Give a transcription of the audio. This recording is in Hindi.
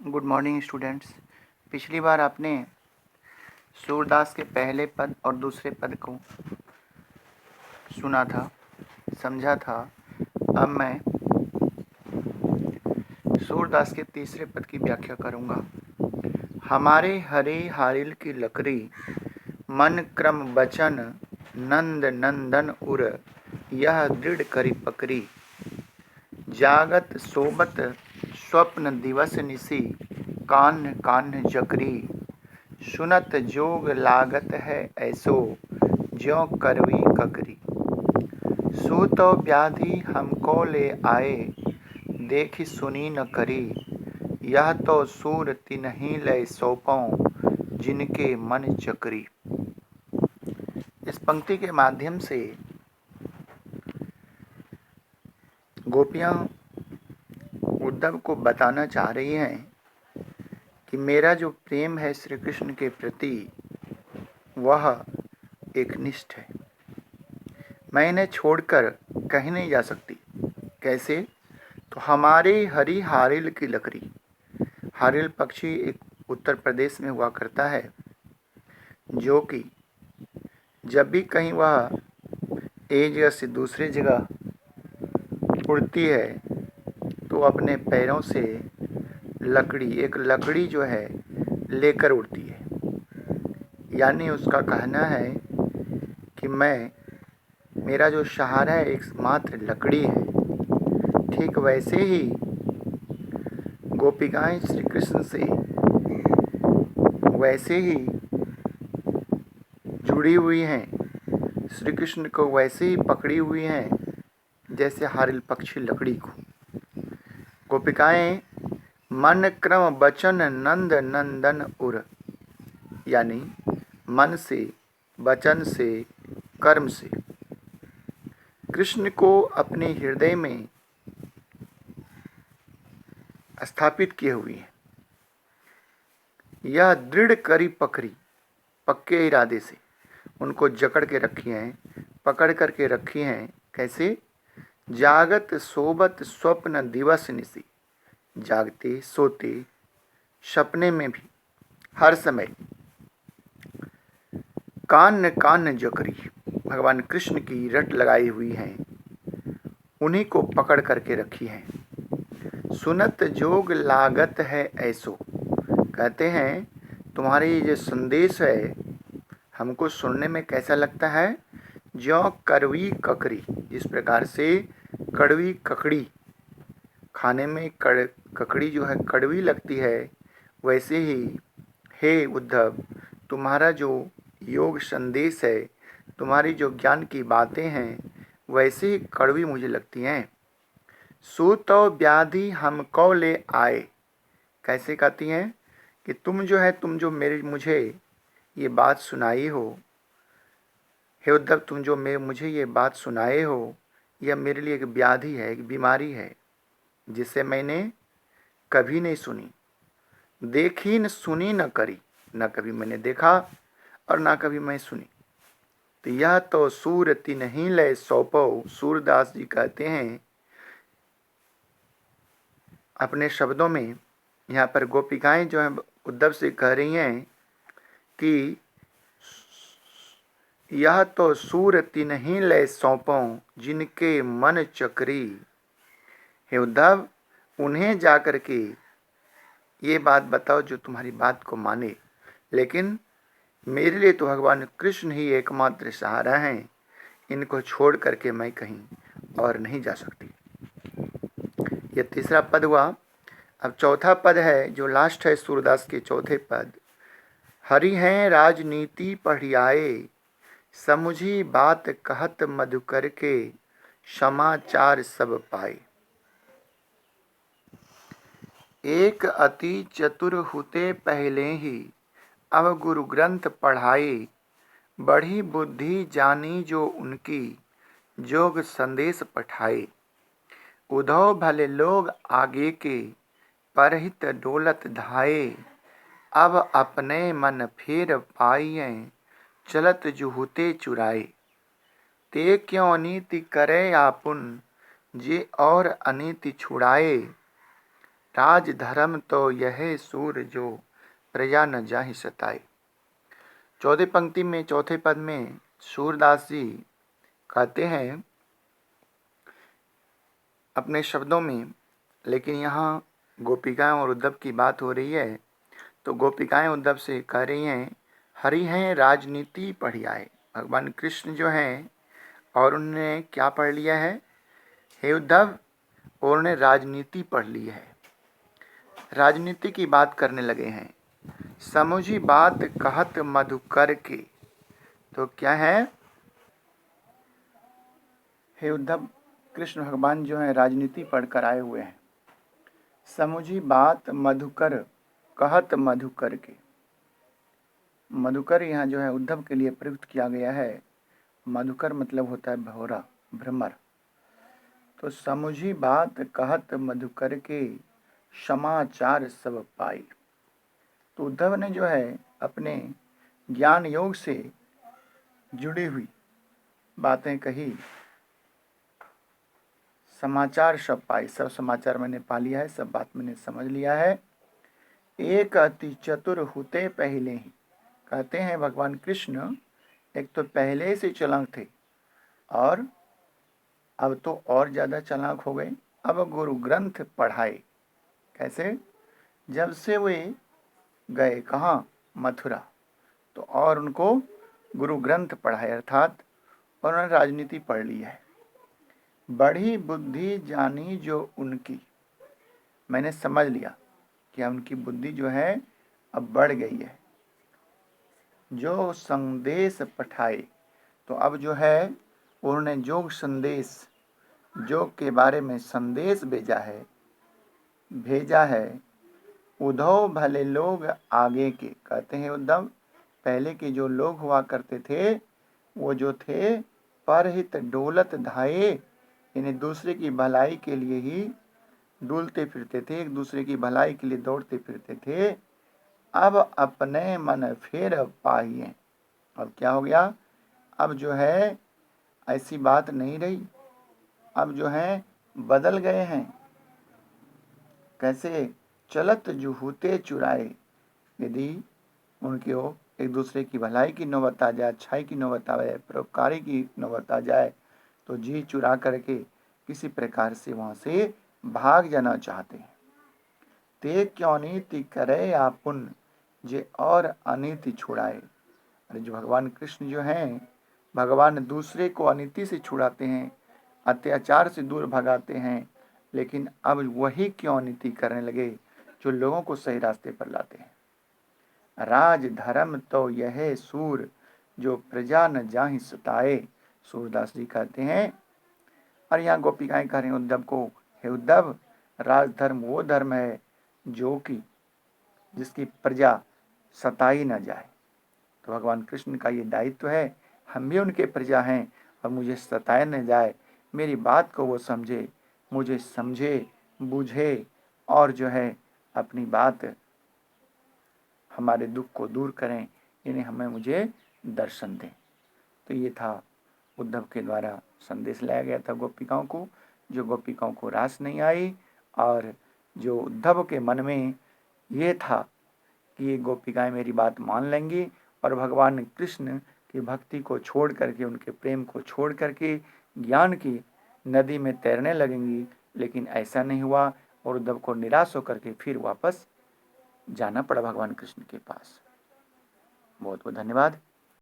Good morning students. पिछली बार आपने सूरदास के पहले पद और दूसरे पद को सुना था, समझा था। अब मैं सूरदास के तीसरे पद की व्याख्या करूंगा। हमारे हरे हारिल की लकड़ी, मन क्रम बचन नंद नंदन उर, यह दृढ़ करी पकड़ी। जागत सोबत स्वप्न दिवस निसी, कान्ह कान्ह जकरी। सुनत जोग लागत है ऐसो, ज्यों करवी ककरी। सूतो व्याधि हमको ले आए, देखी सुनी न करी। यह तो सूर तिन्हि लय सौंपौं, जिनके मन चकरी। इस पंक्ति के माध्यम से गोपियां उद्धव को बताना चाह रही हैं कि मेरा जो प्रेम है श्री कृष्ण के प्रति वह एकनिष्ठ है। मैं इन्हें छोड़कर कहीं नहीं जा सकती। कैसे? तो हमारे हरी हारिल की लकड़ी। हारिल पक्षी एक उत्तर प्रदेश में हुआ करता है, जो कि जब भी कहीं वह एक जगह से दूसरे जगह उड़ती है तो अपने पैरों से एक लकड़ी जो है लेकर उड़ती है। यानी उसका कहना है कि मेरा जो सहारा है एकमात्र लकड़ी है। ठीक वैसे ही गोपिकाएं श्री कृष्ण से वैसे ही जुड़ी हुई हैं, श्री कृष्ण को वैसे ही पकड़ी हुई हैं जैसे हारिल पक्षी लकड़ी को। गोपिकाएं मन क्रम बचन नंद नंदन उर, यानी मन से, वचन से, कर्म से कृष्ण को अपने हृदय में स्थापित किए हुए हैं। यह दृढ़ करी पकड़ी, पक्के इरादे से उनको जकड़ के रखी हैं, पकड़ करके रखी हैं। कैसे? जागत सोबत स्वप्न दिवस निसी, जागते सोते सपने में भी हर समय कान कान जकरी, भगवान कृष्ण की रट लगाई हुई हैं, उन्हीं को पकड़ करके रखी हैं। सुनत जोग लागत है ऐसो, कहते हैं तुम्हारे ये जो संदेश है हमको सुनने में कैसा लगता है? ज्यों करवी ककड़ी, जिस प्रकार से कड़वी ककड़ी खाने में ककड़ी जो है कड़वी लगती है, वैसे ही हे उद्धव तुम्हारा जो योग संदेश है, तुम्हारी जो ज्ञान की बातें हैं वैसे ही कड़वी मुझे लगती हैं। सूतो व्याधि हमको ले आए, कैसे कहती हैं कि तुम जो मुझे ये बात सुनाई हो, हे उद्धव तुम जो मुझे ये बात सुनाए हो, यह मेरे लिए एक व्याधि है, एक बीमारी है जिसे मैंने कभी नहीं सुनी, देखी न सुनी न करी। न कभी मैंने देखा और ना कभी मैं सुनी। तो यह तो सूर तिन्हि लय सौंपौ, सूरदास जी कहते हैं अपने शब्दों में, यहाँ पर गोपिकाएं जो है उद्धव से कह रही हैं कि यह तो सूर तिन्हि लय सौंपौं, जिनके मन चकरी। हे उद्धव उन्हें जाकर के ये बात बताओ जो तुम्हारी बात को माने। लेकिन मेरे लिए तो भगवान कृष्ण ही एकमात्र सहारा हैं, इनको छोड़ करके मैं कहीं और नहीं जा सकती। यह तीसरा पद हुआ। अब चौथा पद है जो लास्ट है सूरदास के चौथे पद। हरि हैं राजनीति पढ़ियाए, समुझी बात कहत मधुकर के, समाचार सब पाए। एक अति चतुर हुते पहले ही, अब गुरु ग्रंथ पढ़ाए। बढ़ी बुद्धि जानी जो उनकी, जोग संदेश पठाए। उधो भले लोग आगे के, परहित डोलत धाये। अब अपने मन फेर पाइए, चलत जुहुते चुराए। ते क्यों नीति करे आपुन, जे और अनीति छुड़ाए। राज धर्म तो यह सूर जो प्रजा न जाहि सताए। चौथे पंक्ति में चौथे पद में सूरदास जी कहते हैं अपने शब्दों में, लेकिन यहाँ गोपिकाएं और उद्धव की बात हो रही है, तो गोपिकाएं उद्धव से कह रही हैं हरि हैं राजनीति पढ़ी आए। भगवान कृष्ण जो हैं और उन्होंने क्या पढ़ लिया है, हे उद्धव, और उन्हें राजनीति पढ़ ली है, राजनीति की बात करने लगे हैं। समझी बात कहत मधुकर के, तो क्या है, हे उद्धव, कृष्ण भगवान जो है राजनीति पढ़कर आए हुए हैं। समझी बात मधुकर कहत मधुकर के, मधुकर यहाँ जो है उद्धव के लिए प्रयुक्त किया गया है। मधुकर मतलब होता है भौरा, भ्रमर। तो समझी बात कहत मधुकर के, समाचार सब पाई। तो उद्धव ने जो है अपने ज्ञान योग से जुड़ी हुई बातें कही, समाचार सब पाई, सब समाचार मैंने पा लिया है, सब बात मैंने समझ लिया है। एक अति चतुर होते पहले ही, कहते हैं भगवान कृष्ण एक तो पहले से चालाक थे और अब तो और ज़्यादा चालाक हो गए। अब गुरु ग्रंथ पढ़ाए, कैसे, जब से वे गए कहाँ, मथुरा, तो और उनको गुरु ग्रंथ पढ़ाए, अर्थात उन्होंने राजनीति पढ़ ली है। बढ़ी बुद्धि जानी जो उनकी, मैंने समझ लिया कि उनकी बुद्धि जो है अब बढ़ गई है। जो संदेश पठाए, तो अब जो है उन्होंने योग संदेश, योग के बारे में संदेश भेजा है। उद्धव भले लोग आगे के, कहते हैं उद्धव पहले के जो लोग हुआ करते थे वो जो थे परहित डोलत धाये, यानी दूसरे की भलाई के लिए ही डोलते फिरते थे, एक दूसरे की भलाई के लिए दौड़ते फिरते थे। अब अपने मन फेर पाहिए, अब क्या हो गया, अब जो है ऐसी बात नहीं रही, अब जो है बदल गए हैं। कैसे, चलत जुहूते चुराए, यदि उनके हो एक दूसरे की भलाई की नौबत आ जाए, अच्छाई की नौबत आ जाए, परोपकारी की नौबत आ जाए, तो जी चुरा करके किसी प्रकार से वहाँ से भाग जाना चाहते हैं। ते क्यों नीति करे आपुन, जे और अनीति छुड़ाए। अरे जो भगवान कृष्ण जो हैं, भगवान दूसरे को अनीति से छुड़ाते हैं, अत्याचार से दूर भगाते हैं, लेकिन अब वही क्यों अनीति करने लगे जो लोगों को सही रास्ते पर लाते हैं। राज धर्म तो यह सूर जो प्रजा न जाहि सताए, सूरदास जी कहते हैं। और यहाँ गोपिकाएं कह रहे हैं उद्धव को, हे उद्धव, राज धर्म वो धर्म है जो कि जिसकी प्रजा सताई न जाए। तो भगवान कृष्ण का ये दायित्व है, हम भी उनके प्रजा हैं और मुझे सताया न जाए, मेरी बात को वो समझे, मुझे समझे बूझे और जो है अपनी बात, हमारे दुख को दूर करें, इन्हें हमें मुझे दर्शन दें। तो ये था उद्धव के द्वारा संदेश लाया गया था गोपिकाओं को, जो गोपिकाओं को रास नहीं आई, और जो उद्धव के मन में ये था कि ये गोपिकाएं मेरी बात मान लेंगी और भगवान कृष्ण की भक्ति को छोड़ करके, उनके प्रेम को छोड़ करके ज्ञान की नदी में तैरने लगेंगी, लेकिन ऐसा नहीं हुआ और उद्धव को निराश होकर के फिर वापस जाना पड़ा भगवान कृष्ण के पास। बहुत बहुत धन्यवाद।